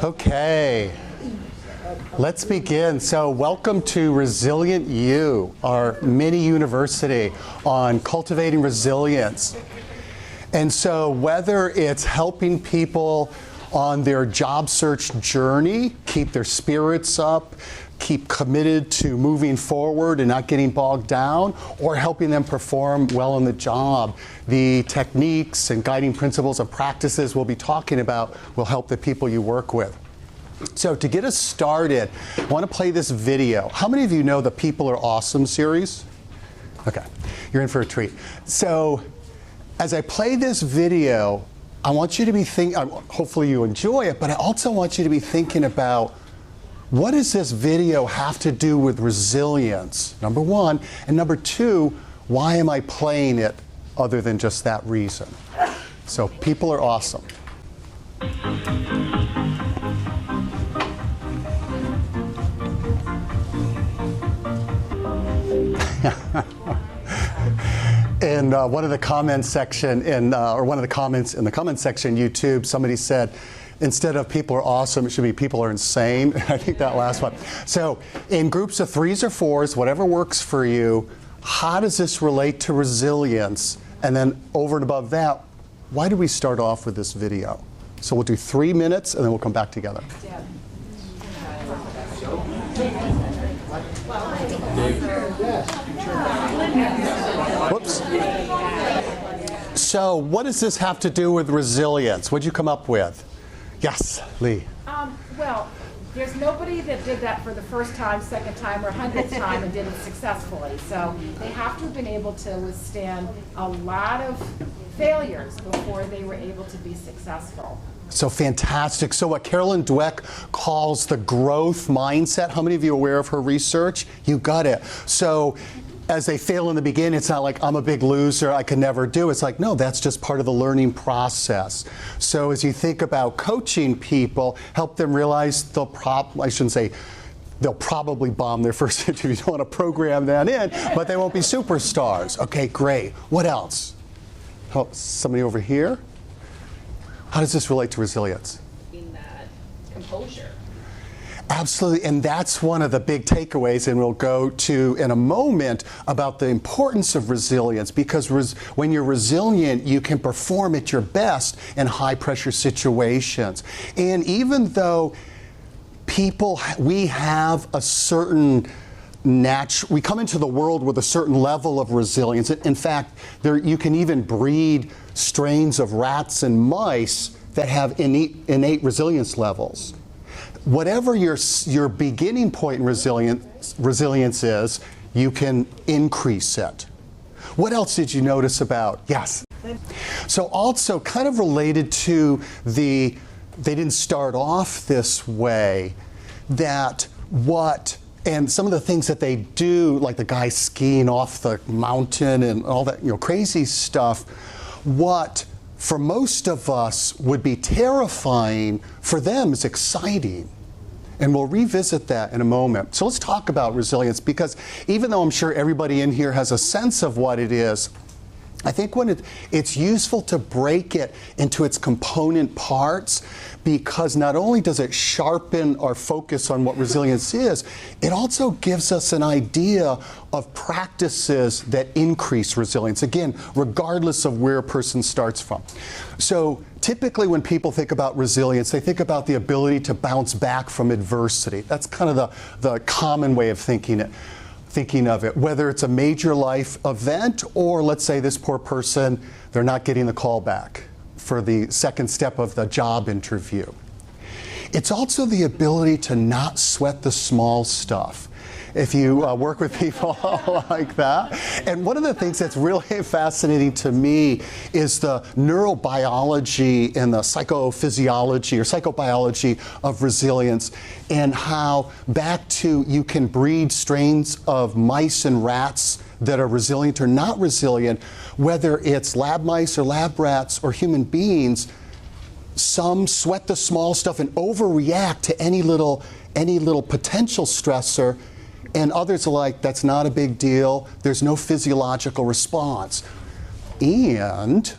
Okay, let's begin. So welcome to Resilient U, our mini university on cultivating resilience. And so whether it's helping people on their job search journey, keep their spirits up, keep committed to moving forward and not getting bogged down, or helping them perform well on the job, the techniques and guiding principles and practices we'll be talking about will help the people you work with. So to get us started, I want to play this video. How many of you know the People Are Awesome series? Okay, you're in for a treat. So as I play this video, I want you to be thinking, hopefully you enjoy it, but I also want you to be thinking about what does this video have to do with resilience, number one, and number two, why am I playing it other than just that reason? So people are awesome. In one of the comments section, or one of the comments in the comment section, YouTube, somebody said, instead of people are awesome, it should be people are insane. I think that last one. So in groups of threes or fours, whatever works for you, how does this relate to resilience? And then over and above that, why do we start off with this video? So we'll do 3 minutes and then we'll come back together. Whoops. So what does this have to do with resilience? What'd you come up with? Yes, Lee. Well, there's nobody that did that for the first time, second time, or 100th time and did it successfully. So they have to have been able to withstand a lot of failures before they were able to be successful. So fantastic. So what Carolyn Dweck calls the growth mindset, how many of you are aware of her research? You got it. So as they fail in the beginning, it's not like I'm a big loser, I can never do. It's like, no, that's just part of the learning process. So as you think about coaching people, help them realize they'll probably bomb their first interview. You don't want to program that in, but they won't be superstars. Okay, great. What else? Oh, somebody over here? How does this relate to resilience? In that composure. Absolutely, and that's one of the big takeaways, and we'll go to in a moment about the importance of resilience, because when you're resilient, you can perform at your best in high-pressure situations. And even though we have a certain we come into the world with a certain level of resilience. In fact, you can even breed strains of rats and mice that have innate resilience levels. Whatever your beginning point in resilience is, you can increase it. What else did you notice about? Yes. So also kind of related to they didn't start off this way, and some of the things that they do, like the guy skiing off the mountain and all that, crazy stuff, what for most of us would be terrifying, for them is exciting. And we'll revisit that in a moment. So let's talk about resilience, because even though I'm sure everybody in here has a sense of what it is, I think when it's useful to break it into its component parts, because not only does it sharpen our focus on what resilience is, it also gives us an idea of practices that increase resilience, again, regardless of where a person starts from. So typically when people think about resilience, they think about the ability to bounce back from adversity. That's kind of the common way of thinking of it, whether it's a major life event or, let's say, this poor person, they're not getting the call back for the second step of the job interview. It's also the ability to not sweat the small stuff. If you work with people like that. And one of the things that's really fascinating to me is the neurobiology and the psychophysiology or psychobiology of resilience, and how you can breed strains of mice and rats that are resilient or not resilient, whether it's lab mice or lab rats or human beings. Some sweat the small stuff and overreact to any little potential stressor, and others are like, that's not a big deal, there's no physiological response. And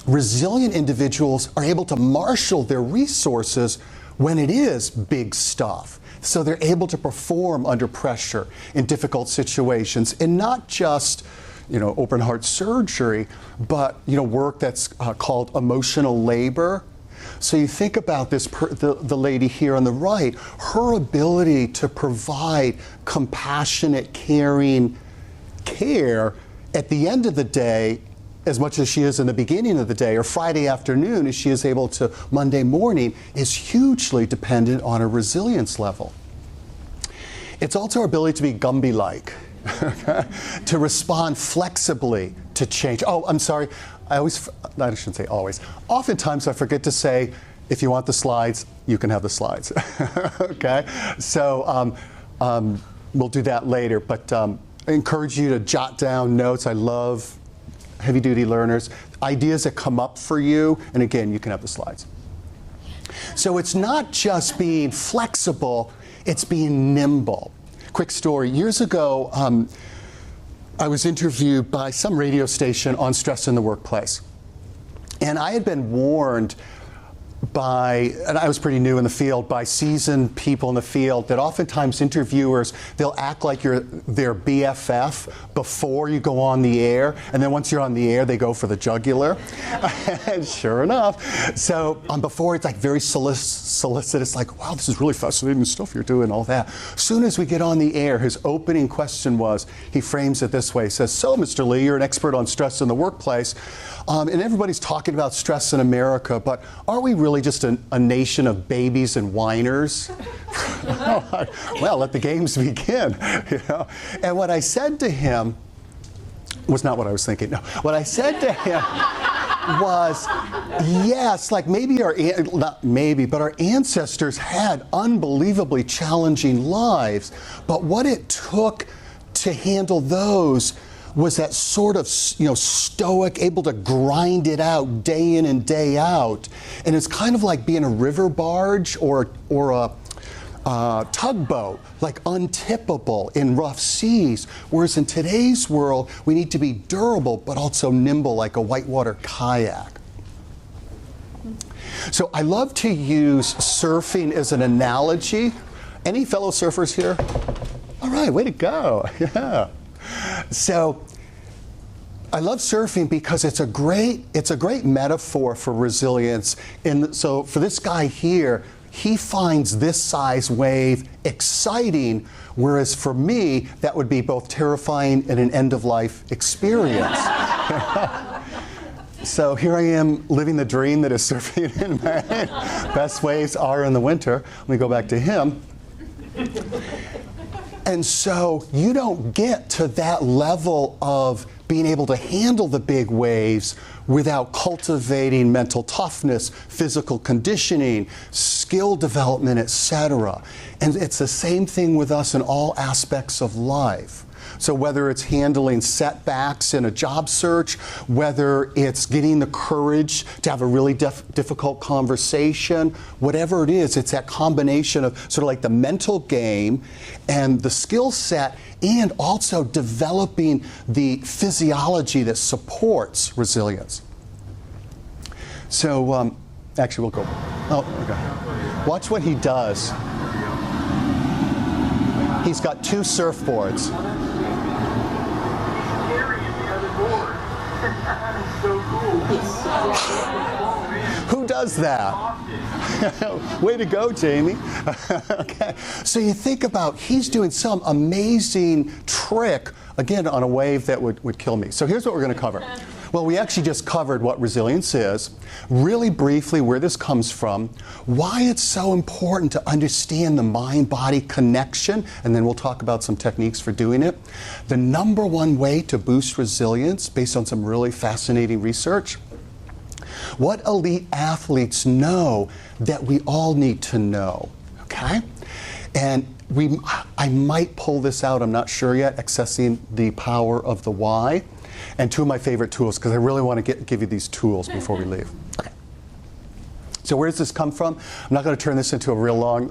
resilient individuals are able to marshal their resources when it is big stuff. So they're able to perform under pressure in difficult situations, and not just open heart surgery, but work that's called emotional labor. So you think about this, the lady here on the right, her ability to provide compassionate, caring care at the end of the day, as much as she is in the beginning of the day, or Friday afternoon as she is able to Monday morning, is hugely dependent on her resilience level. It's also our ability to be Gumby-like, to respond flexibly to change. Oh, I'm sorry. I shouldn't say always. Oftentimes I forget to say, if you want the slides, you can have the slides. Okay? So we'll do that later. But I encourage you to jot down notes. I love heavy-duty learners. Ideas that come up for you, and again, you can have the slides. So it's not just being flexible, it's being nimble. Quick story. Years ago, I was interviewed by some radio station on stress in the workplace. And I had been warned and I was pretty new in the field, by seasoned people in the field, that oftentimes interviewers, they'll act like you're their BFF before you go on the air, and then once you're on the air, they go for the jugular. And sure enough, so before it's like very solicitous, like, wow, this is really fascinating stuff you're doing, all that. As soon as we get on the air, his opening question was, he frames it this way, he says, so Mr. Lee, you're an expert on stress in the workplace, and everybody's talking about stress in America, but aren't we really just a nation of babies and whiners? Well, let the games begin. And what I said to him was not what I was thinking. No, what I said to him was, yes, like not maybe, but our ancestors had unbelievably challenging lives, but what it took to handle those was that sort of stoic, able to grind it out day in and day out. And it's kind of like being a river barge or a tugboat, like untippable in rough seas. Whereas in today's world, we need to be durable but also nimble, like a whitewater kayak. So I love to use surfing as an analogy. Any fellow surfers here? All right, way to go. Yeah. So I love surfing because it's a great metaphor for resilience. And so for this guy here, he finds this size wave exciting, whereas for me, that would be both terrifying and an end-of-life experience. So here I am living the dream that is surfing in May. Best waves are in the winter. Let me go back to him. And so you don't get to that level of being able to handle the big waves without cultivating mental toughness, physical conditioning, skill development, etc. And it's the same thing with us in all aspects of life. So whether it's handling setbacks in a job search, whether it's getting the courage to have a really difficult conversation, whatever it is, it's that combination of sort of like the mental game and the skill set, and also developing the physiology that supports resilience. So actually we'll go. Oh, okay. Watch what he does. He's got 2 surfboards. Who does that? Way to go, Jamie. Okay. So you think about, he's doing some amazing trick, again, on a wave that would kill me. So here's what we're going to cover. Well, we actually just covered what resilience is, really briefly where this comes from, why it's so important to understand the mind-body connection, and then we'll talk about some techniques for doing it. The #1 way to boost resilience, based on some really fascinating research. What elite athletes know that we all need to know, okay? And I might pull this out, I'm not sure yet, accessing the power of the why. And 2 of my favorite tools, because I really want to give you these tools before we leave. Okay. So where does this come from? I'm not going to turn this into a real long,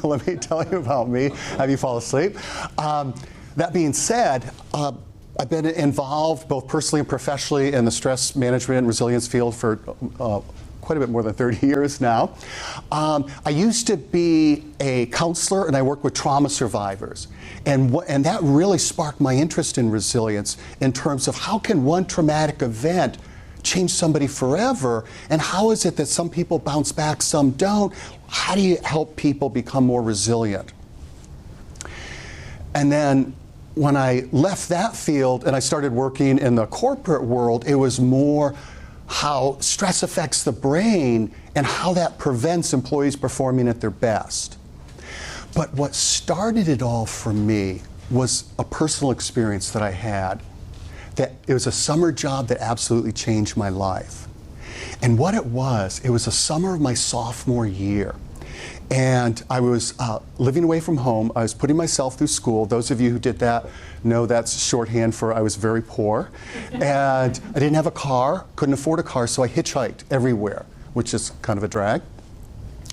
let me tell you about me, have you fall asleep. That being said, I've been involved both personally and professionally in the stress management and resilience field for quite a bit more than 30 years now. I used to be a counselor, and I worked with trauma survivors. And that really sparked my interest in resilience in terms of how can one traumatic event change somebody forever, and how is it that some people bounce back, some don't? How do you help people become more resilient? And then when I left that field and I started working in the corporate world, it was more how stress affects the brain and how that prevents employees performing at their best. But what started it all for me was a personal experience that I had. That it was a summer job that absolutely changed my life. And what it was a summer of my sophomore year. And I was living away from home. I was putting myself through school. Those of you who did that know that's shorthand for I was very poor. And I didn't have a car, couldn't afford a car, so I hitchhiked everywhere, which is kind of a drag.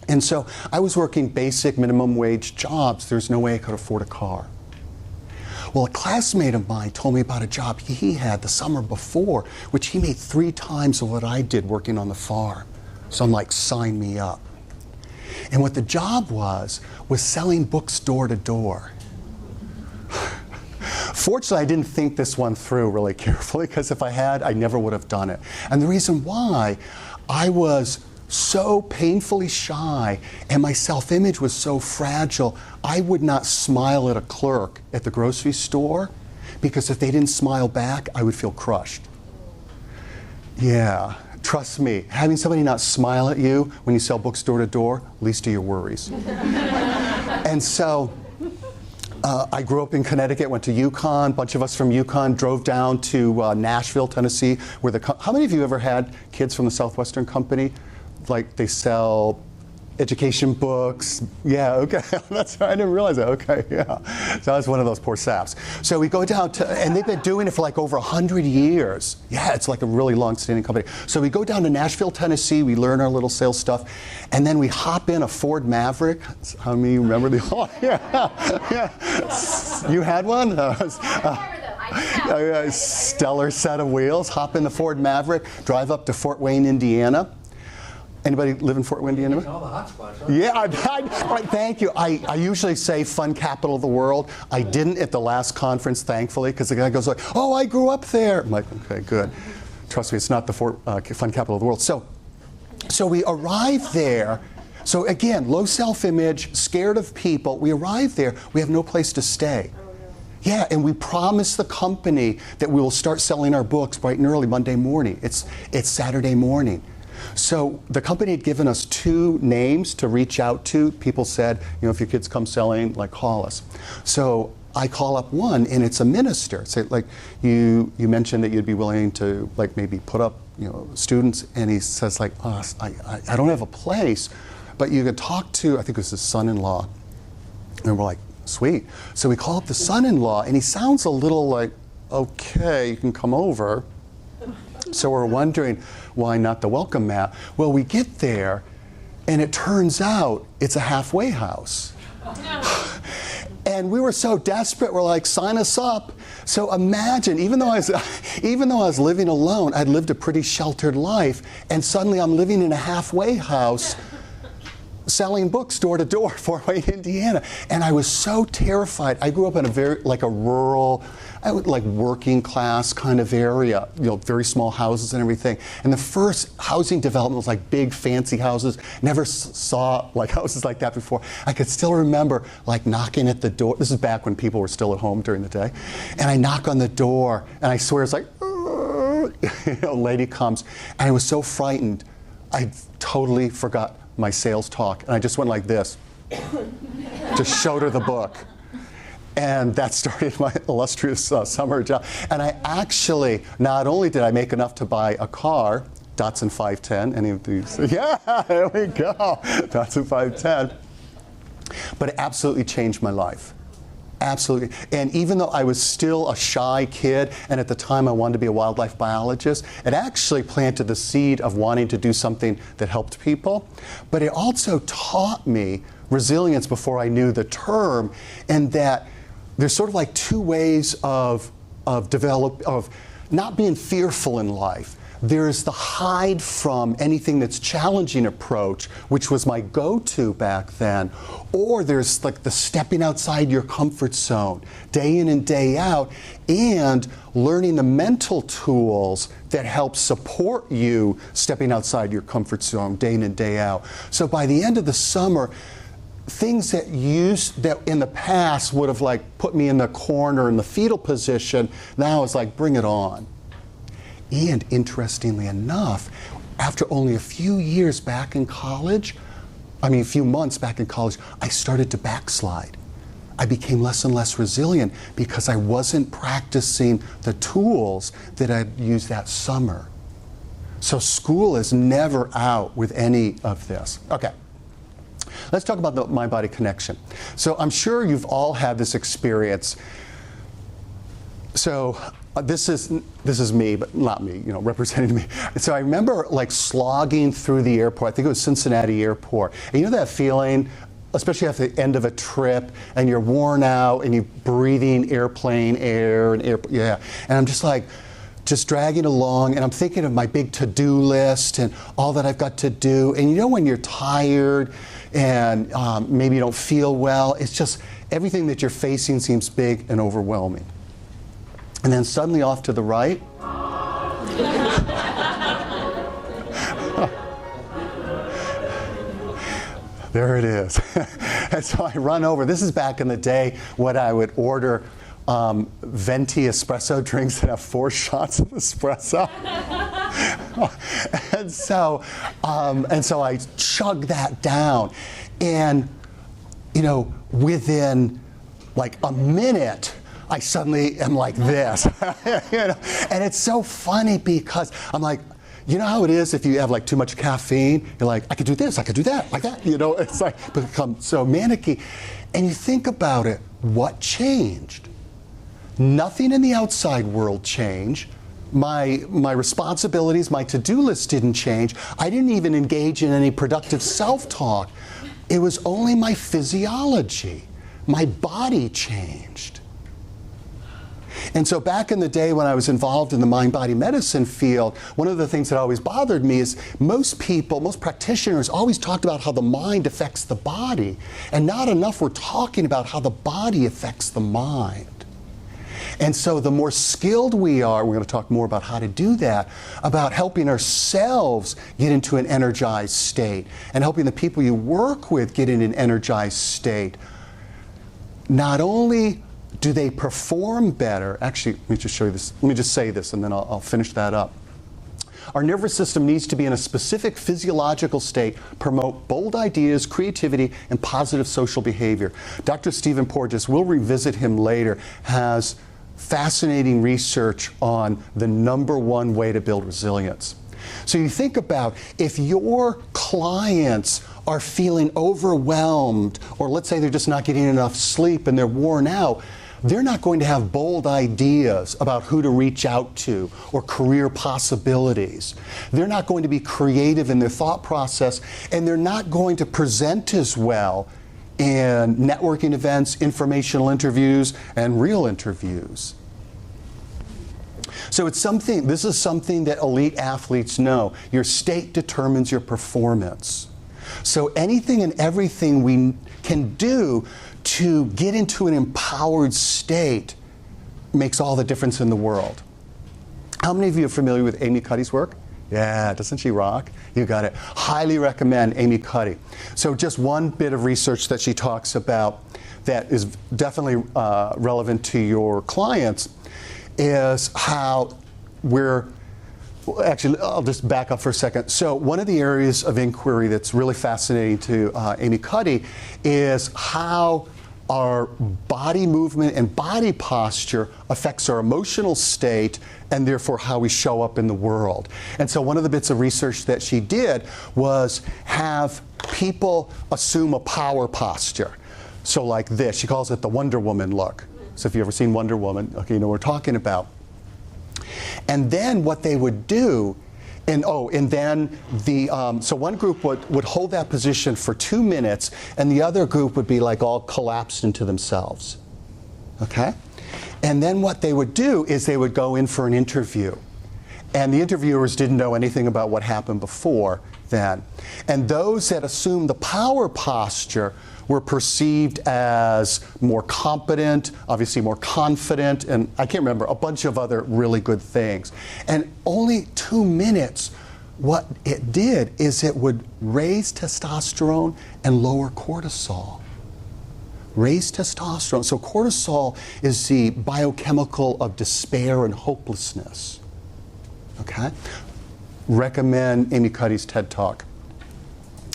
And so I was working basic minimum wage jobs. There's no way I could afford a car. Well, a classmate of mine told me about a job he had the summer before, which he made 3 times of what I did working on the farm. So I'm like, sign me up. And what the job was selling books door to door. Fortunately, I didn't think this one through really carefully, because if I had, I never would have done it. And the reason why, I was so painfully shy and my self-image was so fragile, I would not smile at a clerk at the grocery store, because if they didn't smile back, I would feel crushed. Yeah, trust me, having somebody not smile at you when you sell books door to door, least of your worries. And so I grew up in Connecticut, went to UConn. A bunch of us from UConn drove down to Nashville, Tennessee, where how many of you ever had kids from the Southwestern Company? Like they sell education books. Yeah, okay. That's right. I didn't realize that. Okay, yeah. So I was one of those poor saps. So we go down to, and they've been doing it for like over 100 years. Yeah, it's like a really long-standing company. So we go down to Nashville, Tennessee. We learn our little sales stuff, and then we hop in a Ford Maverick. How many remember the? Oh, yeah. You had one? Stellar set of wheels. Hop in the Ford Maverick. Drive up to Fort Wayne, Indiana. Anybody live in Fort Wayne, Indiana? All the hot spots. Huh? Yeah, all right, thank you. I usually say fun capital of the world. I didn't at the last conference, thankfully, because the guy goes like, oh, I grew up there. I'm like, okay, good. Trust me, it's not the fun capital of the world. So we arrive there. So again, low self-image, scared of people. We arrive there. We have no place to stay. Yeah, and we promise the company that we will start selling our books bright and early Monday morning. It's Saturday morning. So the company had given us 2 names to reach out to. People said, you know, if your kids come selling, like, call us. So I call up one, and it's a minister. Say, like, you mentioned that you'd be willing to, like, maybe put up, you know, students, and he says, like, oh, I don't have a place, but you could talk to, I think it was his son-in-law. And we're like, sweet. So we call up the son-in-law, and he sounds a little like, okay, you can come over. So we're wondering, why not the welcome mat? Well, we get there, and it turns out it's a halfway house. And we were so desperate, we're like, sign us up. So imagine, even though I was living alone, I'd lived a pretty sheltered life, and suddenly I'm living in a halfway house selling books door to door, Fort Wayne, Indiana. And I was so terrified. I grew up in a a rural, like working class kind of area, you know, very small houses and everything. And the first housing development was like big fancy houses. Never saw like houses like that before. I could still remember like knocking at the door. This is back when people were still at home during the day. And I knock on the door, and I swear it's like, a lady comes, and I was so frightened, I totally forgot my sales talk, and I just went like this. Just showed her the book. And that started my illustrious summer job. And I actually, not only did I make enough to buy a car, Datsun 510, any of these? Yeah, there we go, Datsun 510. But it absolutely changed my life. Absolutely. And even though I was still a shy kid, and at the time I wanted to be a wildlife biologist, it actually planted the seed of wanting to do something that helped people. But it also taught me resilience before I knew the term, and that there's sort of like 2 ways of not being fearful in life. There's the hide from anything that's challenging approach, which was my go-to back then. Or there's like the stepping outside your comfort zone, day in and day out, and learning the mental tools that help support you stepping outside your comfort zone, day in and day out. So by the end of the summer, things that in the past would have like put me in the corner in the fetal position, now it's like, bring it on. And interestingly enough, after only a few years back in college, a few months back in college, I started to backslide. I became less and less resilient because I wasn't practicing the tools that I'd used that summer. So school is never out with any of this. Okay. Let's talk about the mind-body connection. So I'm sure you've all had this experience. So this is me, but not me, representing me. So I remember like slogging through the airport. I think it was Cincinnati Airport. And you know that feeling, especially at the end of a trip, and you're worn out, and you're breathing airplane air and and I'm just dragging along, and I'm thinking of my big to-do list and all that I've got to do. And when you're tired and maybe you don't feel well, it's just everything that you're facing seems big and overwhelming. And then suddenly off to the right, there it is. And so I run over. This is back in the day when I would order venti espresso drinks that have 4 shots of espresso. and so I chug that down. And, within like a minute, I suddenly am like this. And it's so funny because I'm like, you know how it is if you have like too much caffeine? You're like, I could do this, I could do that, like that. It's like become so manicky. And you think about it, what changed? Nothing in the outside world changed. My responsibilities, my to-do list didn't change. I didn't even engage in any productive self-talk. It was only my physiology. My body changed. And so back in the day when I was involved in the mind-body medicine field, one of the things that always bothered me is most practitioners always talked about how the mind affects the body, and not enough were talking about how the body affects the mind. And so the more skilled we are, we're going to talk more about how to do that, about helping ourselves get into an energized state and helping the people you work with get in an energized state. Not only do they perform better, actually, let me just show you this. Let me just say this and then I'll finish that up. Our nervous system needs to be in a specific physiological state, promote bold ideas, creativity, and positive social behavior. Dr. Stephen Porges, we'll revisit him later, has fascinating research on the #1 way to build resilience. So you think about if your clients are feeling overwhelmed, or let's say they're just not getting enough sleep and they're worn out, they're not going to have bold ideas about who to reach out to or career possibilities. They're not going to be creative in their thought process, and they're not going to present as well in networking events, informational interviews, and real interviews. So this is something that elite athletes know. Your state determines your performance. So anything and everything we can do to get into an empowered state makes all the difference in the world. How many of you are familiar with Amy Cuddy's work? Yeah, doesn't she rock? You got it. Highly recommend Amy Cuddy. So just one bit of research that she talks about that is definitely relevant to your clients is how actually, I'll just back up for a second. So one of the areas of inquiry that's really fascinating to Amy Cuddy is how our body movement and body posture affects our emotional state and therefore how we show up in the world. And so one of the bits of research that she did was have people assume a power posture. So like this, she calls it the Wonder Woman look. So if you've ever seen Wonder Woman, okay, you know what we're talking about. And then what they would do, so one group would hold that position for 2 minutes, and the other group would be like all collapsed into themselves. Okay? And then what they would do is they would go in for an interview. And the interviewers didn't know anything about what happened before then. And those that assumed the power posture were perceived as more competent, obviously more confident, and I can't remember, a bunch of other really good things. And only 2 minutes, what it did is it would raise testosterone and lower cortisol. Raise testosterone. So cortisol is the biochemical of despair and hopelessness. Okay? Recommend Amy Cuddy's TED Talk.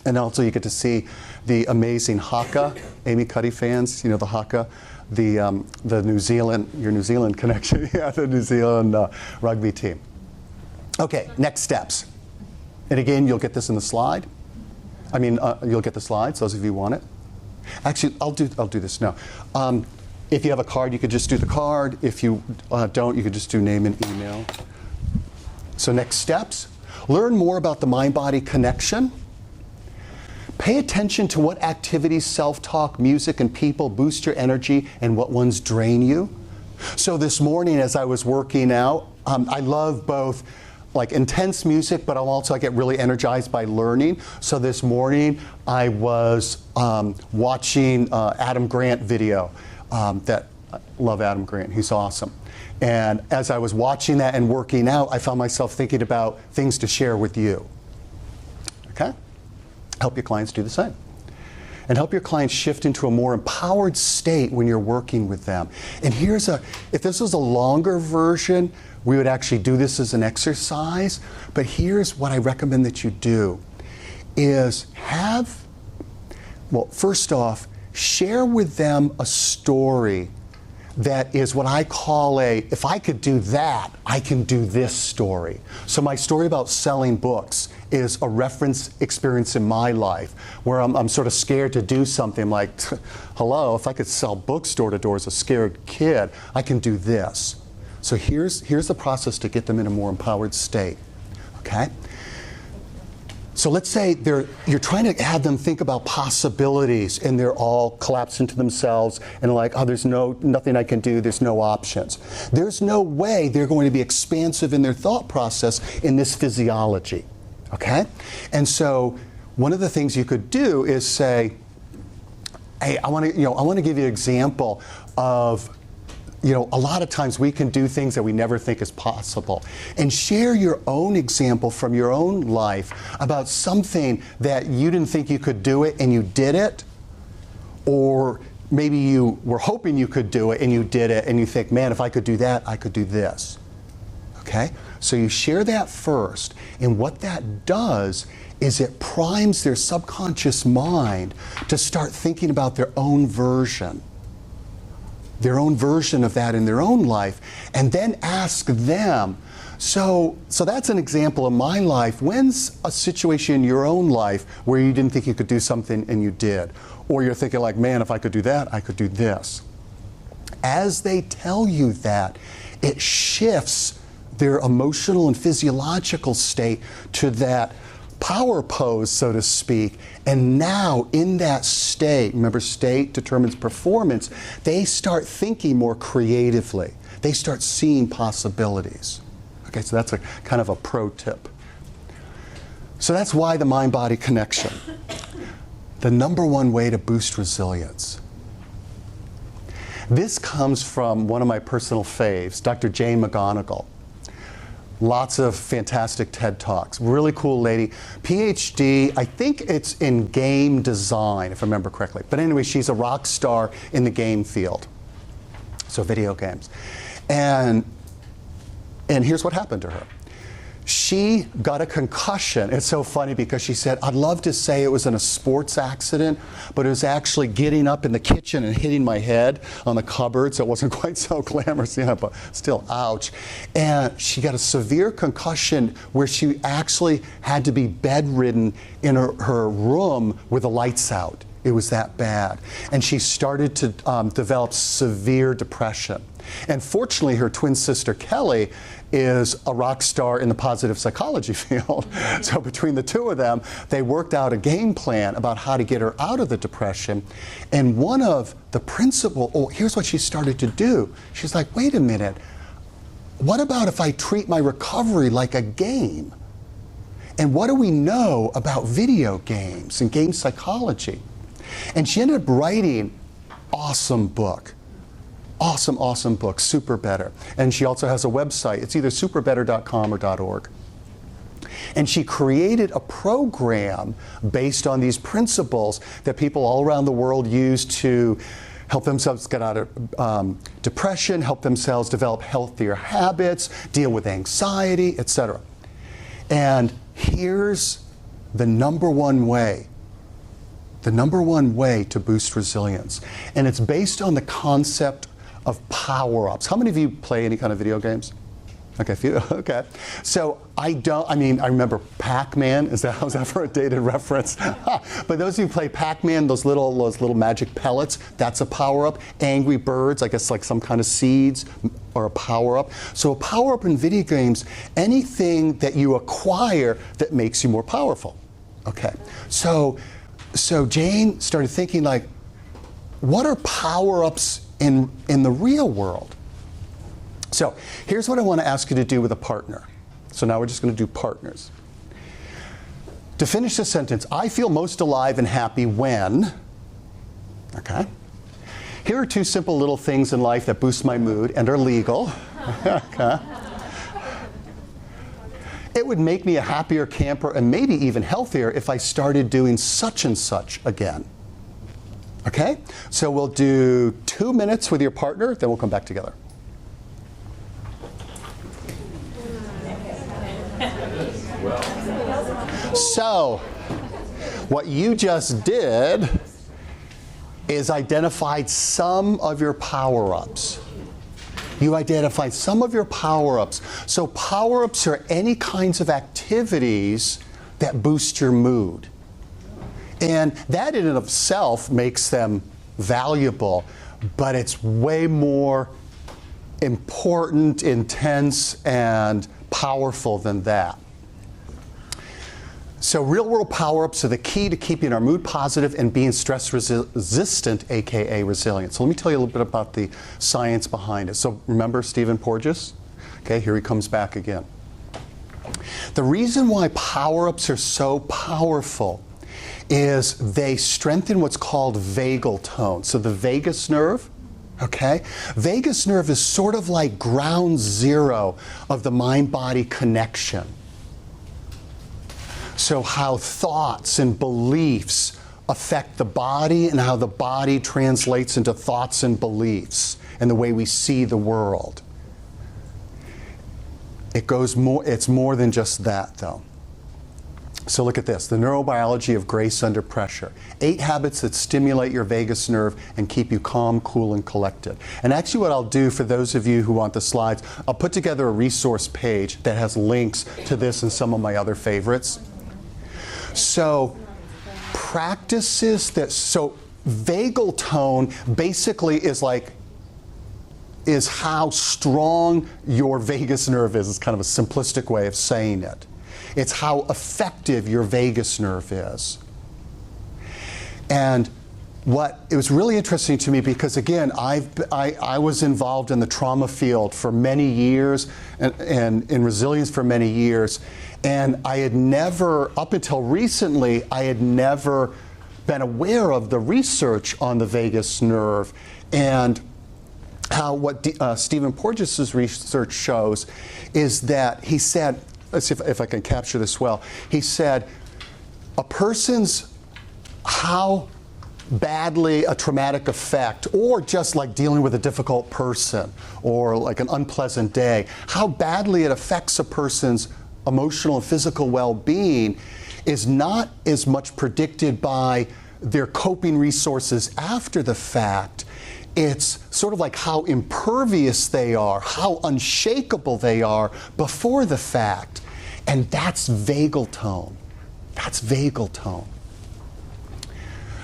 And also you get to see the amazing haka, Amy Cuddy fans, you know the haka, the New Zealand, your New Zealand connection, yeah, the New Zealand rugby team. Okay, next steps. And again, you'll get this in the slide. I mean, you'll get the slides, those of you who want it. Actually, I'll do this now. If you have a card, you could just do the card. If you don't, you could just do name and email. So next steps, learn more about the mind-body connection. Pay attention to what activities, self-talk, music, and people boost your energy and what ones drain you. So this morning as I was working out, I love both like intense music, but I get really energized by learning. So this morning I was watching Adam Grant video. I love Adam Grant, he's awesome. And as I was watching that and working out, I found myself thinking about things to share with you. Okay? Help your clients do the same. And help your clients shift into a more empowered state when you're working with them. And if this was a longer version, we would actually do this as an exercise. But here's what I recommend that you do, is first off, share with them a story that is what I call if I could do that, I can do this story. So my story about selling books is a reference experience in my life where I'm sort of scared to do something like, hello, if I could sell books door to door as a scared kid, I can do this. So here's the process to get them in a more empowered state, okay? So let's say you're trying to have them think about possibilities and they're all collapsed into themselves and like, oh, there's nothing I can do, there's no options. There's no way they're going to be expansive in their thought process in this physiology, okay? And so one of the things you could do is say, hey, I want to give you an example of, a lot of times we can do things that we never think is possible. And share your own example from your own life about something that you didn't think you could do it and you did it. Or maybe you were hoping you could do it and you did it and you think, man, if I could do that, I could do this. Okay? So you share that first. And what that does is it primes their subconscious mind to start thinking about their own version of that in their own life, and then ask them, so that's an example of my life. When's a situation in your own life where you didn't think you could do something and you did? Or you're thinking like, man, if I could do that, I could do this. As they tell you that, it shifts their emotional and physiological state to that power pose, so to speak, and now in that state, remember state determines performance, they start thinking more creatively. They start seeing possibilities. Okay, so that's a kind of a pro tip. So that's why the mind-body connection. The number one way to boost resilience. This comes from one of my personal faves, Dr. Jane McGonigal. Lots of fantastic TED Talks. Really cool lady. PhD, I think it's in game design, if I remember correctly. But anyway, she's a rock star in the game field. So video games. And here's what happened to her. She got a concussion. It's so funny because she said, I'd love to say it was in a sports accident, but it was actually getting up in the kitchen and hitting my head on the cupboard, so it wasn't quite so glamorous, but still, ouch. And she got a severe concussion where she actually had to be bedridden in her room with the lights out. It was that bad. And she started to develop severe depression. And fortunately, her twin sister, Kelly, is a rock star in the positive psychology field. So between the two of them, they worked out a game plan about how to get her out of the depression. And one of the here's what she started to do. She's like, wait a minute. what about if I treat my recovery like a game? And what do we know about video games and game psychology? And she ended up writing awesome book. Awesome book, Super Better. And she also has a website. It's either superbetter.com or .org. And she created a program based on these principles that people all around the world use to help themselves get out of depression, help themselves develop healthier habits, deal with anxiety, etc. And here's the number one way to boost resilience. And it's based on the concept of power-ups. How many of you play any kind of video games? Okay, okay. So I remember Pac-Man. Was that for a dated reference? But those of you who play Pac-Man, those little magic pellets, that's a power-up. Angry Birds, I guess like some kind of seeds are a power-up. So a power-up in video games, anything that you acquire that makes you more powerful. Okay. So Jane started thinking like, what are power-ups in the real world? So here's what I want to ask you to do with a partner. So now we're just going to do partners. To finish the sentence, I feel most alive and happy when, okay? Here are two simple little things in life that boost my mood and are legal. Okay. It would make me a happier camper and maybe even healthier if I started doing such and such again. Okay? So we'll do 2 minutes with your partner, then we'll come back together. So, what you just did is identified some of your power-ups. You identified some of your power-ups. So power-ups are any kinds of activities that boost your mood. And that in and of itself makes them valuable, but it's way more important, intense, and powerful than that. So real-world power-ups are the key to keeping our mood positive and being stress-resistant, aka resilient. So let me tell you a little bit about the science behind it. So remember Stephen Porges? Okay, here he comes back again. The reason why power-ups are so powerful is they strengthen what's called vagal tone. So the vagus nerve, okay? Vagus nerve is sort of like ground zero of the mind-body connection. So how thoughts and beliefs affect the body and how the body translates into thoughts and beliefs and the way we see the world. It's more than just that, though. So look at this, the neurobiology of grace under pressure. 8 habits that stimulate your vagus nerve and keep you calm, cool, and collected. And actually what I'll do for those of you who want the slides, I'll put together a resource page that has links to this and some of my other favorites. So practices so vagal tone basically is how strong your vagus nerve is. It's kind of a simplistic way of saying it. It's how effective your vagus nerve is. And it was really interesting to me because, again, I was involved in the trauma field for many years and in resilience for many years. And I had never, up until recently, I had never been aware of the research on the vagus nerve and how what Stephen Porges' research shows is that he said, let's see if I can capture this well. He said, how badly a traumatic effect, or just like dealing with a difficult person, or like an unpleasant day, how badly it affects a person's emotional and physical well-being is not as much predicted by their coping resources after the fact. It's sort of like how impervious they are, how unshakable they are before the fact. And that's vagal tone. That's vagal tone.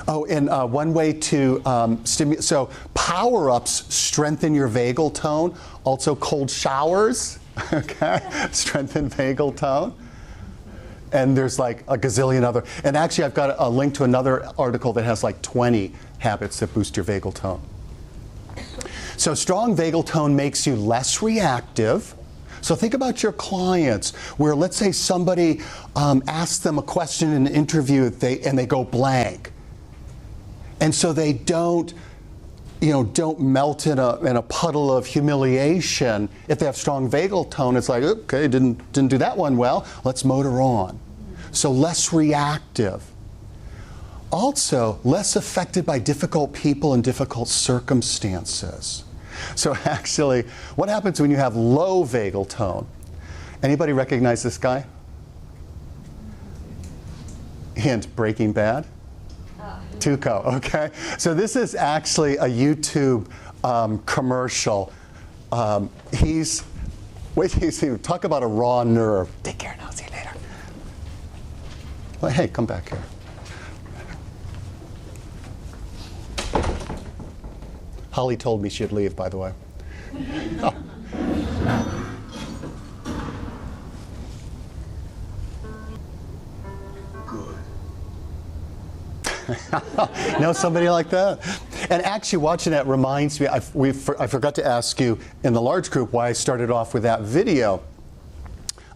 Oh, and one way to stimulate, so power-ups strengthen your vagal tone. Also cold showers, okay, strengthen vagal tone. And there's like a gazillion other, and actually I've got a link to another article that has like 20 habits that boost your vagal tone. So strong vagal tone makes you less reactive, So think about your clients where, let's say somebody asks them a question in an interview and they go blank. And so they don't melt in a puddle of humiliation. If they have strong vagal tone, it's like, okay, didn't do that one well, let's motor on. So less reactive. Also, less affected by difficult people and difficult circumstances. So actually, what happens when you have low vagal tone? Anybody recognize this guy? Hint, Breaking Bad? Tuco, okay? So this is actually a YouTube commercial. Wait till you see, talk about a raw nerve. Take care now, see you later. Well, hey, come back here. Holly told me she'd leave, by the way. Oh. Know somebody like that? And actually watching that reminds me, I forgot to ask you in the large group why I started off with that video.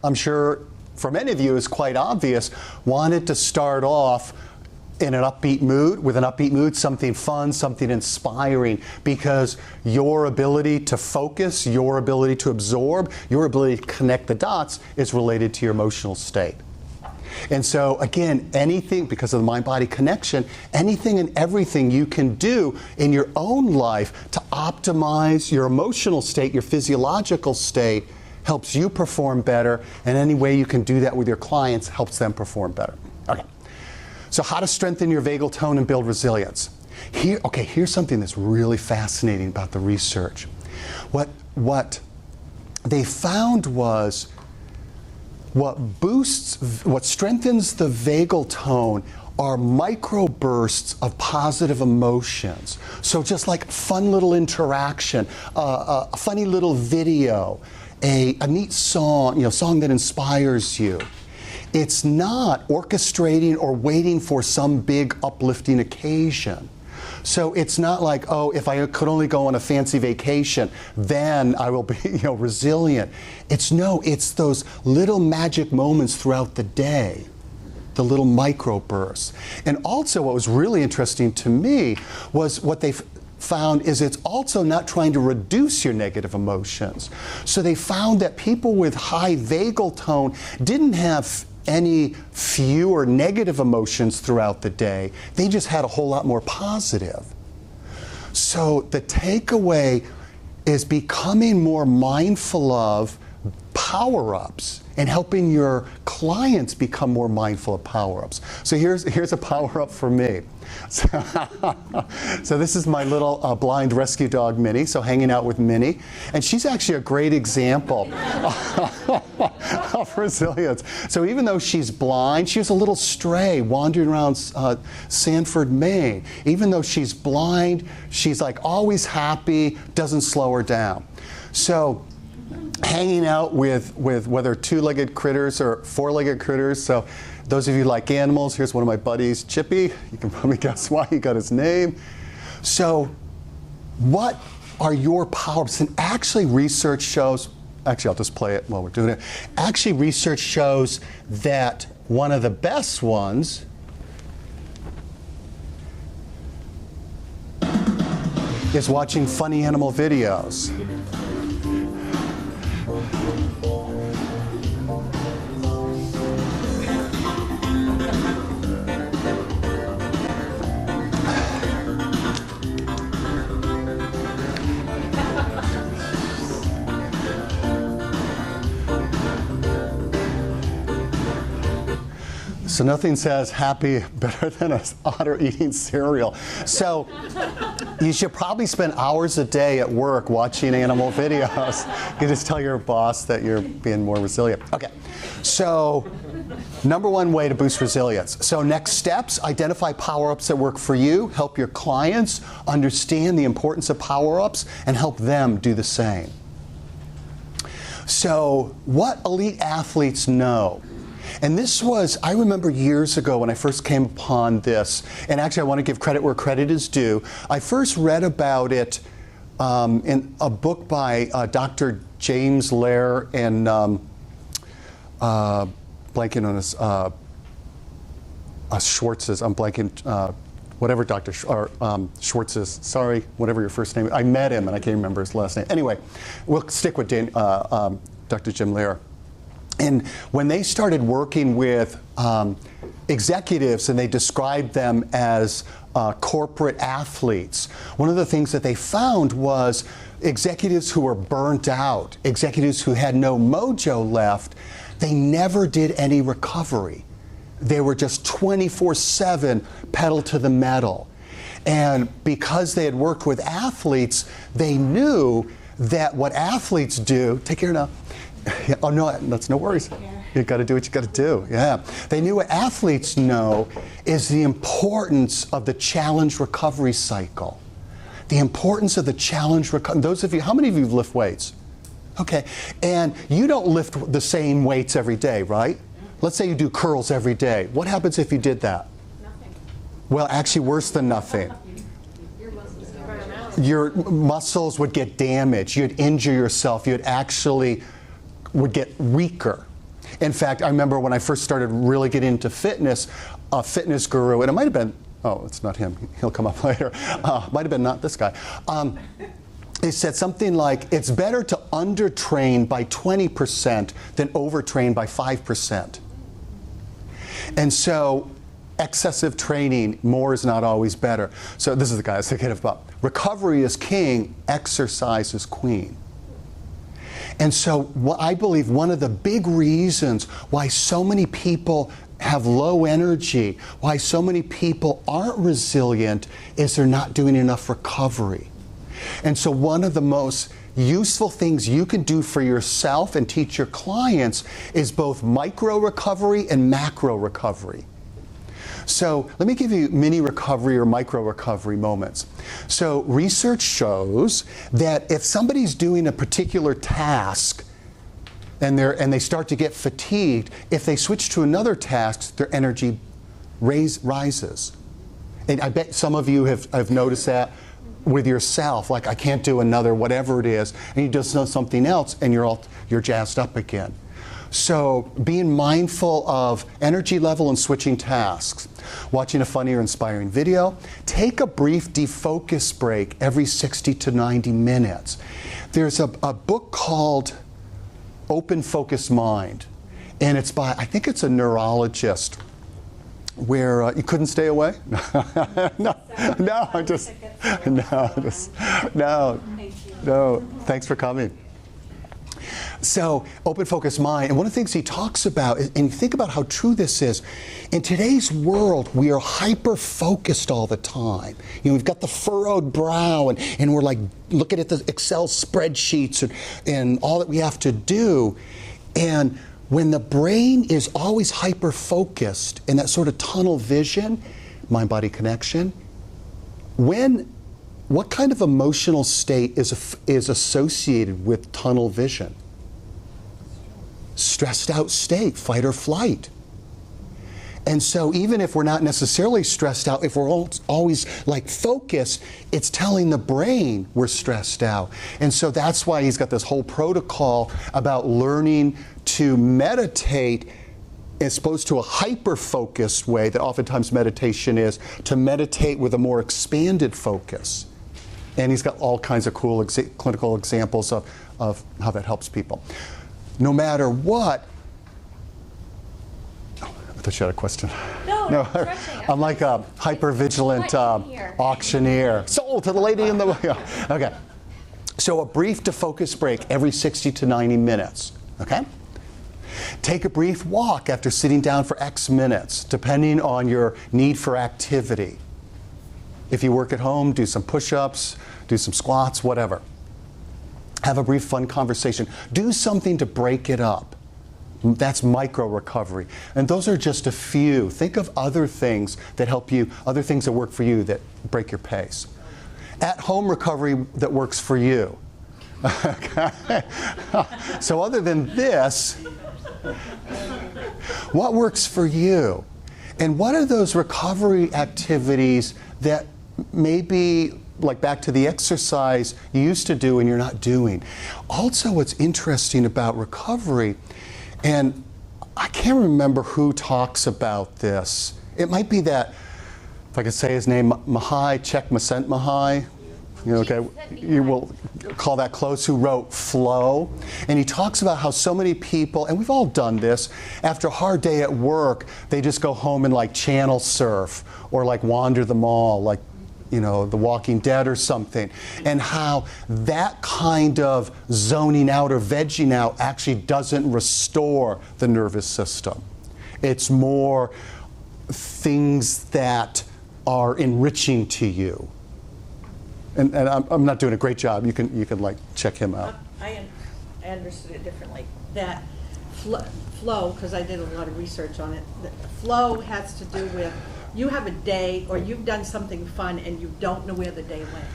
I'm sure for many of you it's quite obvious, wanted to start off in an upbeat mood, with an upbeat mood, something fun, something inspiring, because your ability to focus, your ability to absorb, your ability to connect the dots is related to your emotional state. And so again, anything, because of the mind-body connection, anything and everything you can do in your own life to optimize your emotional state, your physiological state, helps you perform better, and any way you can do that with your clients helps them perform better. Okay. So how to strengthen your vagal tone and build resilience. Here's something that's really fascinating about the research. What they found was what strengthens the vagal tone are microbursts of positive emotions. So just like fun little interaction, a funny little video, a neat song, song that inspires you. It's not orchestrating or waiting for some big uplifting occasion. So it's not like, oh, if I could only go on a fancy vacation, then I will be, resilient. It's those little magic moments throughout the day, the little microbursts. And also what was really interesting to me was what they found is it's also not trying to reduce your negative emotions. So they found that people with high vagal tone didn't have any fewer negative emotions throughout the day. They just had a whole lot more positive. So the takeaway is becoming more mindful of power-ups and helping your clients become more mindful of power-ups. So here's a power-up for me. So this is my little blind rescue dog, Minnie, so hanging out with Minnie. And she's actually a great example of resilience. So even though she's blind, she's a little stray wandering around Sanford, Maine. Even though she's blind, she's like always happy, doesn't slow her down. So hanging out with whether two-legged critters or four-legged critters. So those of you who like animals, here's one of my buddies, Chippy. You can probably guess why he got his name. So what are your power-ups? And actually research shows, actually I'll just play it while we're doing it. Actually research shows that one of the best ones is watching funny animal videos. So nothing says happy better than an otter eating cereal. So you should probably spend hours a day at work watching animal videos. You can just tell your boss that you're being more resilient. Okay, so number one way to boost resilience. So next steps, identify power-ups that work for you, help your clients understand the importance of power-ups, and help them do the same. So what elite athletes know? And this was, I remember years ago when I first came upon this, and actually I want to give credit where credit is due. I first read about it in a book by Dr. James Lair and blanking on his Schwartz's. I'm blanking. Whatever Dr. Schwartz's. Sorry, whatever your first name. I met him and I can't remember his last name. Anyway, we'll stick with Dr. Jim Lair. And when they started working with executives and they described them as corporate athletes, one of the things that they found was executives who were burnt out, executives who had no mojo left, they never did any recovery. They were just 24/7 pedal to the metal. And because they had worked with athletes, they knew that what athletes do, take care now. Oh, no, that's no worries. You got to do what you got to do. Yeah. They knew what athletes know is the importance of the challenge recovery cycle. The importance of the challenge recovery. Those of you, how many of you lift weights? Okay. And you don't lift the same weights every day, right? Let's say you do curls every day. What happens if you did that? Nothing. Well, actually worse than nothing. Your muscles would get damaged. You'd injure yourself. You'd actually would get weaker. In fact, I remember when I first started really getting into fitness, a fitness guru, and it might have been, oh, it's not him. He'll come up later. Might have been not this guy. He said something like, it's better to undertrain by 20% than overtrain by 5%. And so excessive training, more is not always better. So this is the guy I was thinking about. Recovery is king, exercise is queen. And so I believe one of the big reasons why so many people have low energy, why so many people aren't resilient, is they're not doing enough recovery. And so one of the most useful things you can do for yourself and teach your clients is both micro recovery and macro recovery. So let me give you mini recovery or micro recovery moments. So research shows that if somebody's doing a particular task and they start to get fatigued, if they switch to another task, their energy rises. And I bet some of you have noticed that with yourself, like I can't do another whatever it is, and you just know something else and you're jazzed up again. So being mindful of energy level and switching tasks. Watching a funny or inspiring video. Take a brief defocus break every 60 to 90 minutes. There's a book called Open Focus Mind, and it's by, I think it's a neurologist, where you couldn't stay away? No, thanks for coming. So, open focus mind, and one of the things he talks about, and you think about how true this is, in today's world, we are hyper-focused all the time. You know, we've got the furrowed brow, and we're like looking at the Excel spreadsheets and all that we have to do. And when the brain is always hyper-focused in that sort of tunnel vision, mind-body connection, what kind of emotional state is associated with tunnel vision? Stressed out state, fight or flight. And so even if we're not necessarily stressed out, if we're always like focused, it's telling the brain we're stressed out. And so that's why he's got this whole protocol about learning to meditate as opposed to a hyper-focused way that oftentimes meditation is, to meditate with a more expanded focus. And he's got all kinds of cool clinical examples of how that helps people. No matter what, I thought you had a question. No. I'm like a hyper-vigilant auctioneer. Sold to the lady in the... Okay. So a brief defocus break every 60 to 90 minutes. Okay? Take a brief walk after sitting down for X minutes, depending on your need for activity. If you work at home, do some push-ups, do some squats, whatever. Have a brief fun conversation. Do something to break it up. That's micro recovery. And those are just a few. Think of other things that help you, other things that work for you that break your pace. At home recovery that works for you. Okay. So other than this, what works for you? And what are those recovery activities that maybe like back to the exercise you used to do and you're not doing. Also, what's interesting about recovery, and I can't remember who talks about this. It might be that, if I could say his name, Mahai Csikszentmihalyi. You know, okay, you will call that close, who wrote Flow. And he talks about how so many people, and we've all done this, after a hard day at work, they just go home and like channel surf or like wander the mall, like, you know, The Walking Dead or something. And how that kind of zoning out or vegging out actually doesn't restore the nervous system. It's more things that are enriching to you. And I'm not doing a great job. You can like check him out. I understood it differently. That flow, because I did a lot of research on it. Flow has to do with you have a day or you've done something fun and you don't know where the day went.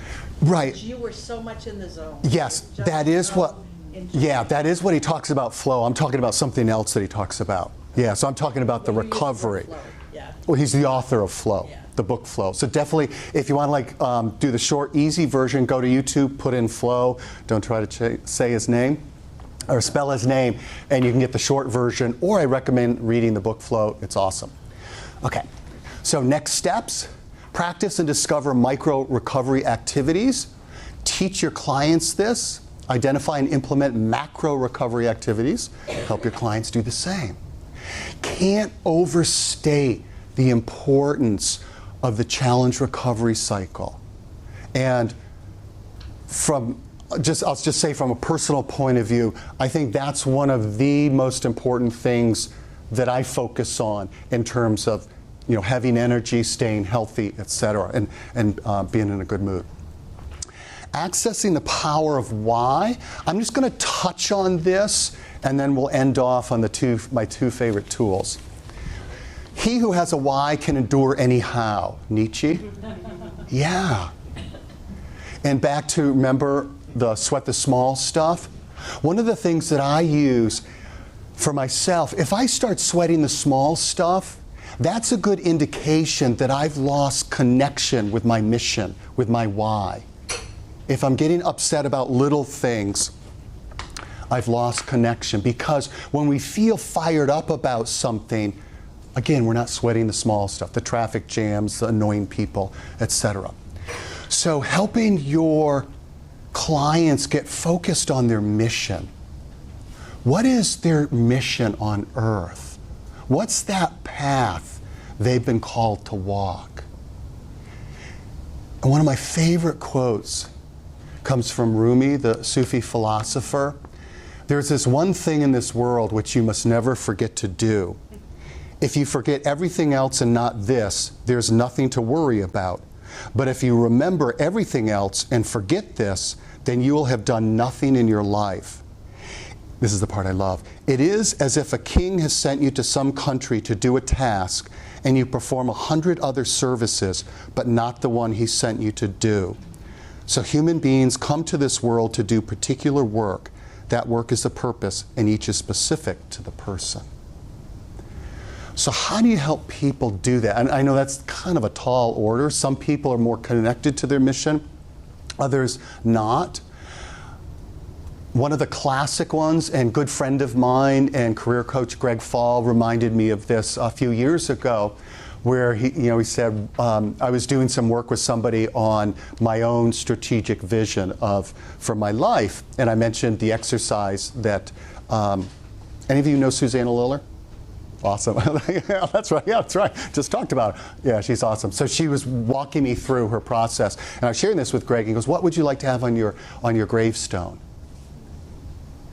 Right. You were so much in the zone. Yes, Just that is what. enjoy. Yeah, that is what he talks about. Flow. I'm talking about something else that he talks about. Yeah, so I'm talking about the You used the word recovery. flow. Yeah. Well, he's the author of Flow. Yeah. The book Flow. So definitely, if you want to like do the short, easy version, go to YouTube, put in Flow. Don't try to say his name or spell his name, and you can get the short version. Or I recommend reading the book Flow. It's awesome. Okay. So next steps: practice and discover micro recovery activities. Teach your clients this. Identify and implement macro recovery activities. Help your clients do the same. Can't overstate the importance of the challenge recovery cycle. And I'll just say from a personal point of view, I think that's one of the most important things that I focus on in terms of, you know, having energy, staying healthy, etc., and being in a good mood. Accessing the power of why. I'm just going to touch on this, and then we'll end off on my two favorite tools. He who has a why can endure anyhow. Nietzsche? Yeah. And back to, remember, the sweat the small stuff? One of the things that I use for myself, if I start sweating the small stuff, that's a good indication that I've lost connection with my mission, with my why. If I'm getting upset about little things, I've lost connection. Because when we feel fired up about something, again, we're not sweating the small stuff, the traffic jams, the annoying people, etc. So helping your clients get focused on their mission. What is their mission on earth? What's that path they've been called to walk? And one of my favorite quotes comes from Rumi, the Sufi philosopher. There's this one thing in this world which you must never forget to do. If you forget everything else and not this, there's nothing to worry about. But if you remember everything else and forget this, then you will have done nothing in your life. This is the part I love. It is as if a king has sent you to some country to do a task, and you perform 100 other services, but not the one he sent you to do. So human beings come to this world to do particular work. That work is the purpose, and each is specific to the person. So how do you help people do that? And I know that's kind of a tall order. Some people are more connected to their mission, others not. One of the classic ones, and good friend of mine and career coach Greg Fall reminded me of this a few years ago, where he said, I was doing some work with somebody on my own strategic vision for my life, and I mentioned the exercise that, any of you know Susanna Liller? Awesome. Yeah, that's right. Yeah, that's right. Just talked about her. Yeah, she's awesome. So she was walking me through her process, and I was sharing this with Greg. He goes, "What would you like to have on your gravestone?"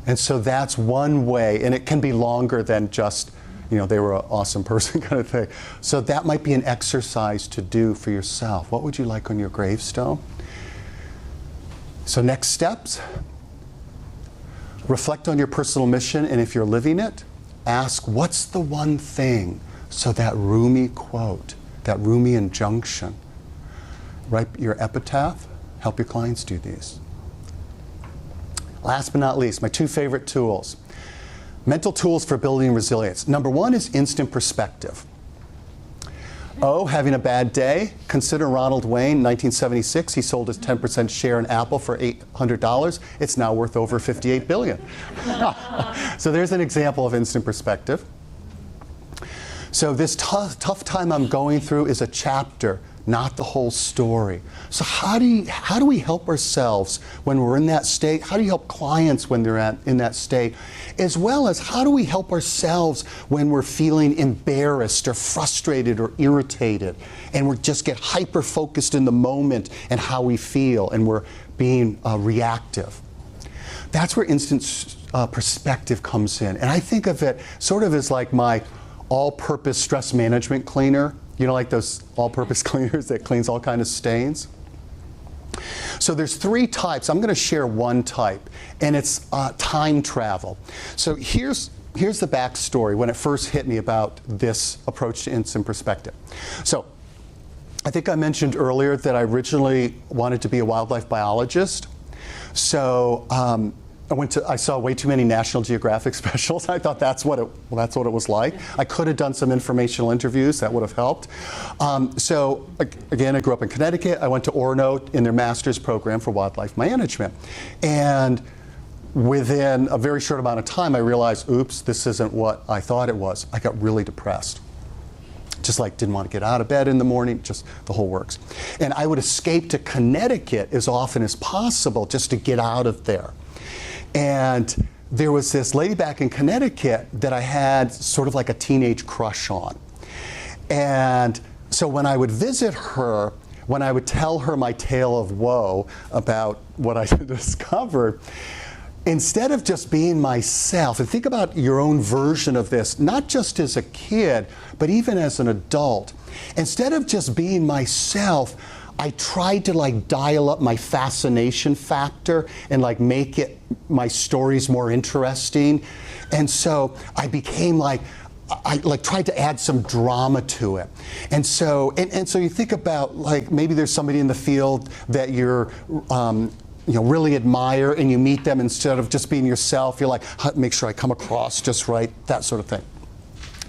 And so that's one way, and it can be longer than just, they were an awesome person kind of thing. So that might be an exercise to do for yourself. What would you like on your gravestone? So next steps, reflect on your personal mission, and if you're living it, ask, what's the one thing? So that Rumi quote, that Rumi injunction, write your epitaph, help your clients do these. Last but not least, my two favorite tools. Mental tools for building resilience. Number one is instant perspective. O, having a bad day. Consider Ronald Wayne, 1976. He sold his 10% share in Apple for $800. It's now worth over $58 billion. So there's an example of instant perspective. So this tough time I'm going through is a chapter, not the whole story. So how do we help ourselves when we're in that state? How do you help clients when they're in that state? As well as how do we help ourselves when we're feeling embarrassed or frustrated or irritated and we just get hyper-focused in the moment and how we feel and we're being reactive? That's where instant perspective comes in. And I think of it sort of as like my all-purpose stress management cleaner. You know, like those all-purpose cleaners that cleans all kinds of stains? So there's 3 types. I'm going to share one type, and it's time travel. So here's the backstory when it first hit me about this approach to instant perspective. So I think I mentioned earlier that I originally wanted to be a wildlife biologist. So I saw way too many National Geographic specials. I thought that's what it was like. I could have done some informational interviews. That would have helped. So again, I grew up in Connecticut. I went to Orono in their master's program for wildlife management. And within a very short amount of time, I realized, oops, this isn't what I thought it was. I got really depressed. Just like didn't want to get out of bed in the morning, just the whole works. And I would escape to Connecticut as often as possible just to get out of there. And there was this lady back in Connecticut that I had sort of like a teenage crush on. And so when I would visit her, when I would tell her my tale of woe about what I discovered, instead of just being myself, and think about your own version of this, not just as a kid, but even as an adult, instead of just being myself, I tried to like dial up my fascination factor and like make it my stories more interesting. And so I became like, I like tried to add some drama to it. And so so you think about like maybe there's somebody in the field that you're really admire, and you meet them, instead of just being yourself, you're like, make sure I come across just right, that sort of thing.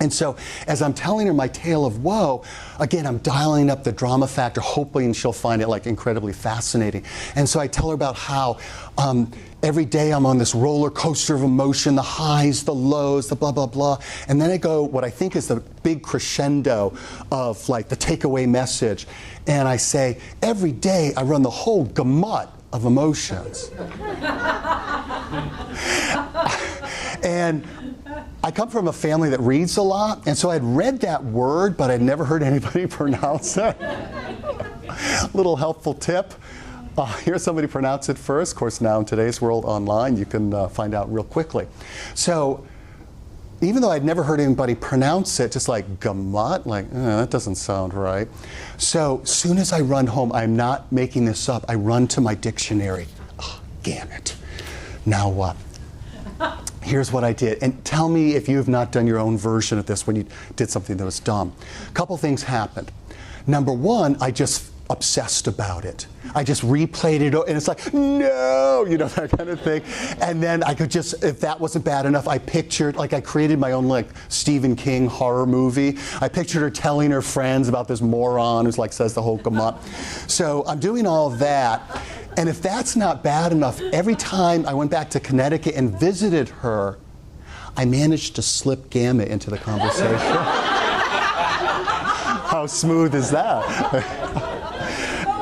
And so as I'm telling her my tale of woe, again, I'm dialing up the drama factor, hoping she'll find it like incredibly fascinating. And so I tell her about how every day I'm on this roller coaster of emotion, the highs, the lows, the blah, blah, blah. And then I go what I think is the big crescendo of like the takeaway message. And I say, every day I run the whole gamut of emotions. And I come from a family that reads a lot, and so I'd read that word, but I'd never heard anybody pronounce it. Little helpful tip. Hear somebody pronounce it first. Of course, now in today's world online, you can find out real quickly. So even though I'd never heard anybody pronounce it, just like gamut, like, that doesn't sound right. So soon as I run home, I'm not making this up, I run to my dictionary. Oh, damn it. Now what? Here's what I did. And tell me if you have not done your own version of this when you did something that was dumb. A couple things happened. Number one, I just obsessed about it. I just replayed it, and it's like, no, that kind of thing. And then I could just, if that wasn't bad enough, I pictured, like I created my own like Stephen King horror movie. I pictured her telling her friends about this moron who's like says the whole gamut. So I'm doing all of that. And if that's not bad enough, every time I went back to Connecticut and visited her, I managed to slip Gamma into the conversation. How smooth is that?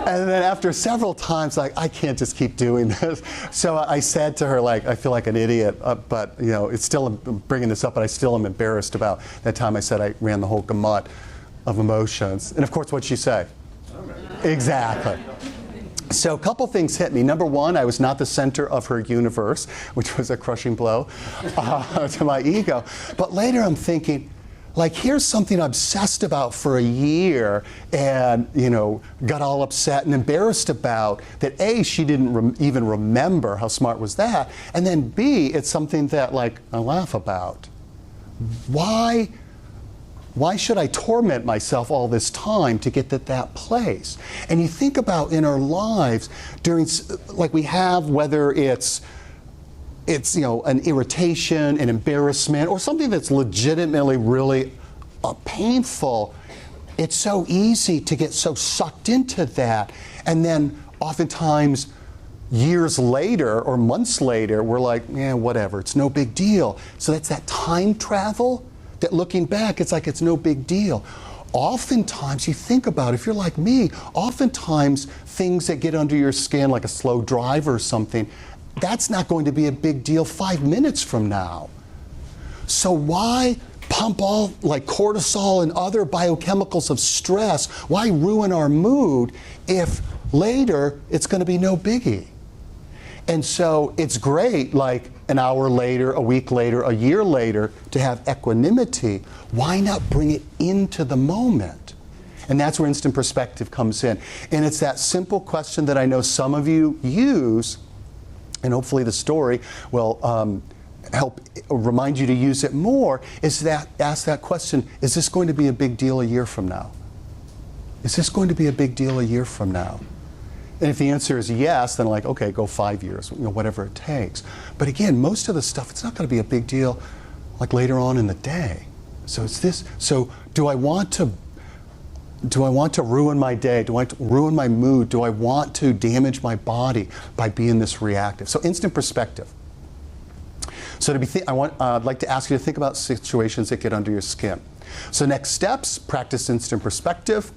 And then after several times, like, I can't just keep doing this. So I said to her, like, I feel like an idiot, but, it's still, I'm bringing this up, but I still am embarrassed about that time I said I ran the whole gamut of emotions. And of course, what'd she say? Exactly. So a couple things hit me. Number one, I was not the center of her universe, which was a crushing blow to my ego. But later I'm thinking, like, here's something I obsessed about for a year and, got all upset and embarrassed about that A, she didn't even remember. How smart was that? And then B, it's something that, like, I laugh about. Why should I torment myself all this time to get to that place? And you think about in our lives during, like we have, whether it's an irritation, an embarrassment, or something that's legitimately really painful, It's so easy to get so sucked into that. And then oftentimes, years later or months later, we're like, yeah, whatever, it's no big deal. So that's that time travel that looking back, it's like it's no big deal. Oftentimes, you think about it, if you're like me, oftentimes things that get under your skin, like a slow drive or something, that's not going to be a big deal 5 minutes from now. So why pump all like cortisol and other biochemicals of stress? Why ruin our mood if later it's going to be no biggie? And so it's great, like an hour later, a week later, a year later, to have equanimity. Why not bring it into the moment? And that's where instant perspective comes in. And it's that simple question that I know some of you use, and hopefully the story will help remind you to use it more, is that ask that question, is this going to be a big deal a year from now? Is this going to be a big deal a year from now? And if the answer is yes, then like, okay, go 5 years, whatever it takes. But again, most of the stuff, it's not going to be a big deal like later on in the day. So it's this. So do I want to ruin my day? Do I want to ruin my mood? Do I want to damage my body by being this reactive? So instant perspective. So I'd like to ask you to think about situations that get under your skin. So next steps, practice instant perspective,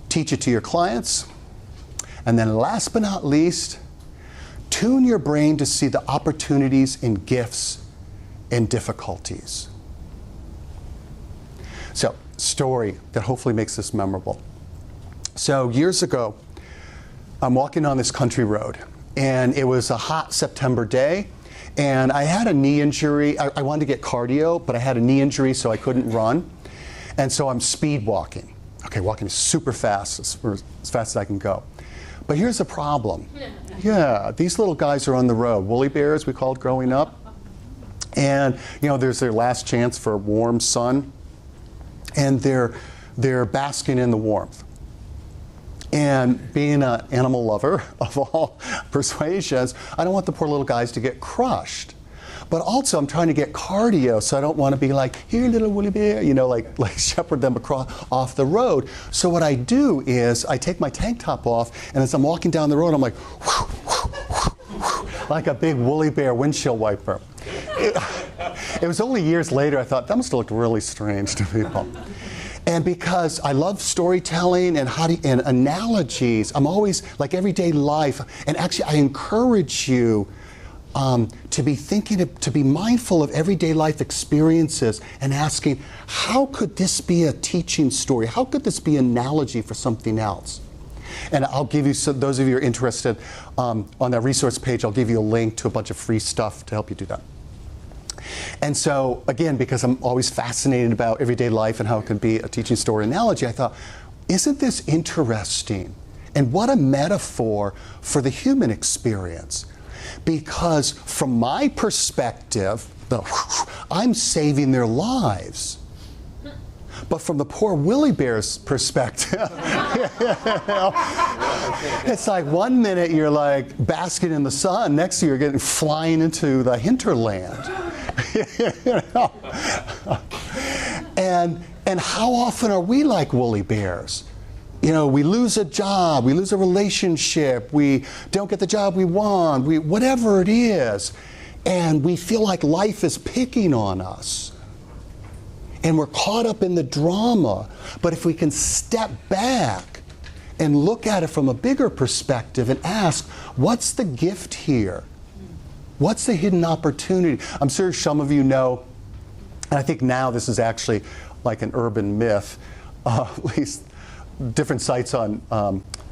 teach it to your clients. And then last but not least, tune your brain to see the opportunities and gifts and difficulties. So, story that hopefully makes this memorable. So years ago, I'm walking on this country road, and it was a hot September day, and I had a knee injury. I wanted to get cardio, but I had a knee injury, so I couldn't run. And so I'm speed walking. Okay, walking super fast, as fast as I can go. But here's the problem. Yeah, these little guys are on the road. Woolly bears, we called growing up. And, there's their last chance for a warm sun. And they're basking in the warmth. And being an animal lover of all persuasions, I don't want the poor little guys to get crushed. But also, I'm trying to get cardio, so I don't want to be like, here, little woolly bear, like shepherd them off the road. So what I do is I take my tank top off, and as I'm walking down the road, I'm like, whoo, whoo, whoo, whoo, like a big woolly bear windshield wiper. It was only years later I thought, that must have looked really strange to people. And because I love storytelling and analogies, I'm always like everyday life. And actually, I encourage you to be mindful of everyday life experiences and asking, how could this be a teaching story? How could this be an analogy for something else? And I'll give you, those of you who are interested, on that resource page, I'll give you a link to a bunch of free stuff to help you do that. And so, again, because I'm always fascinated about everyday life and how it could be a teaching story analogy, I thought, isn't this interesting? And what a metaphor for the human experience. Because from my perspective, I'm saving their lives. But from the poor Willie Bear's perspective, it's like 1 minute you're like basking in the sun, next you're getting flying into the hinterland. And how often are we like woolly bears? We lose a job, we lose a relationship, we don't get the job we want, whatever it is, and we feel like life is picking on us. And we're caught up in the drama. But if we can step back and look at it from a bigger perspective and ask, what's the gift here? What's the hidden opportunity? I'm sure some of you know, and I think now this is actually like an urban myth, at least different sites on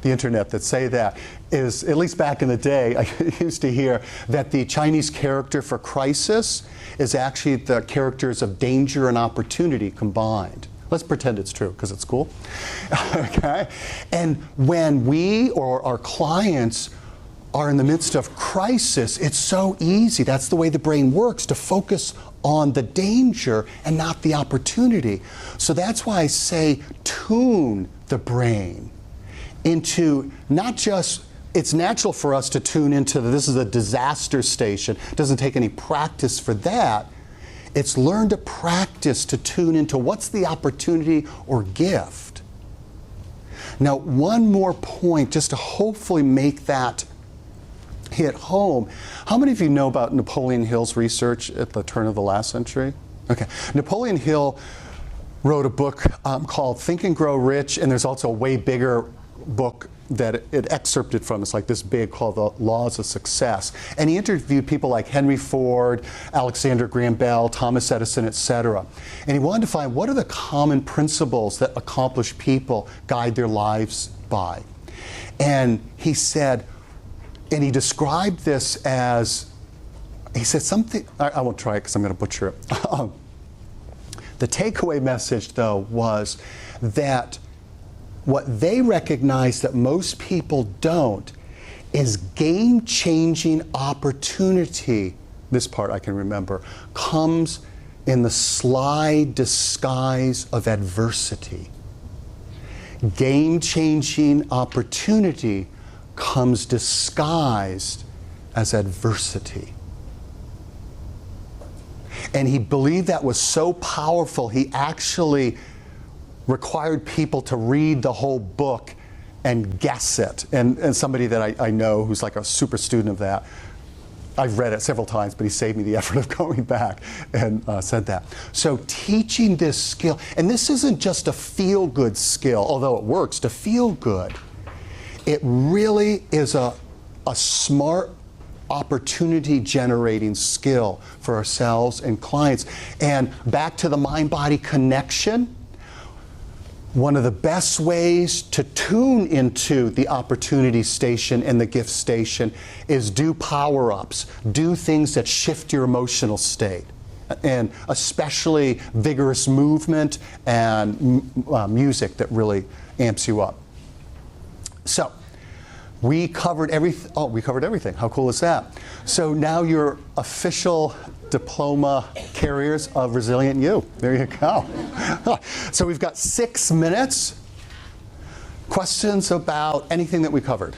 the internet that say that, is, at least back in the day, I used to hear that the Chinese character for crisis is actually the characters of danger and opportunity combined. Let's pretend it's true, because it's cool. Okay? And when we or our clients are in the midst of crisis, it's so easy. That's the way the brain works, to focus on the danger and not the opportunity. So that's why I say tune the brain into not just, it's natural for us to tune into this is a disaster station. It doesn't take any practice for that. It's learn to practice to tune into what's the opportunity or gift. Now, one more point, just to hopefully make that hit home. How many of you know about Napoleon Hill's research at the turn of the last century? Okay. Napoleon Hill wrote a book called Think and Grow Rich, and there's also a way bigger book that it excerpted from. It's like this big, called The Laws of Success. And he interviewed people like Henry Ford, Alexander Graham Bell, Thomas Edison, etc. And he wanted to find what are the common principles that accomplished people guide their lives by. And he said, and he described this as, he said something, I won't try it because I'm going to butcher it. The takeaway message, though, was that what they recognize that most people don't is game-changing opportunity, this part I can remember, comes in the sly disguise of adversity. Game-changing opportunity comes disguised as adversity. And he believed that was so powerful, he actually required people to read the whole book and guess it. And somebody that I know who's like a super student of that, I've read it several times, but he saved me the effort of going back and said that. So teaching this skill, and this isn't just a feel-good skill, although it works to feel good. It really is a smart opportunity-generating skill for ourselves and clients. And back to the mind-body connection, one of the best ways to tune into the opportunity station and the gift station is do power-ups, do things that shift your emotional state, and especially vigorous movement and music that really amps you up. So, we covered everything. Oh, we covered everything. How cool is that? So now you're official diploma carriers of Resilient You. There you go. So we've got 6 minutes. Questions about anything that we covered?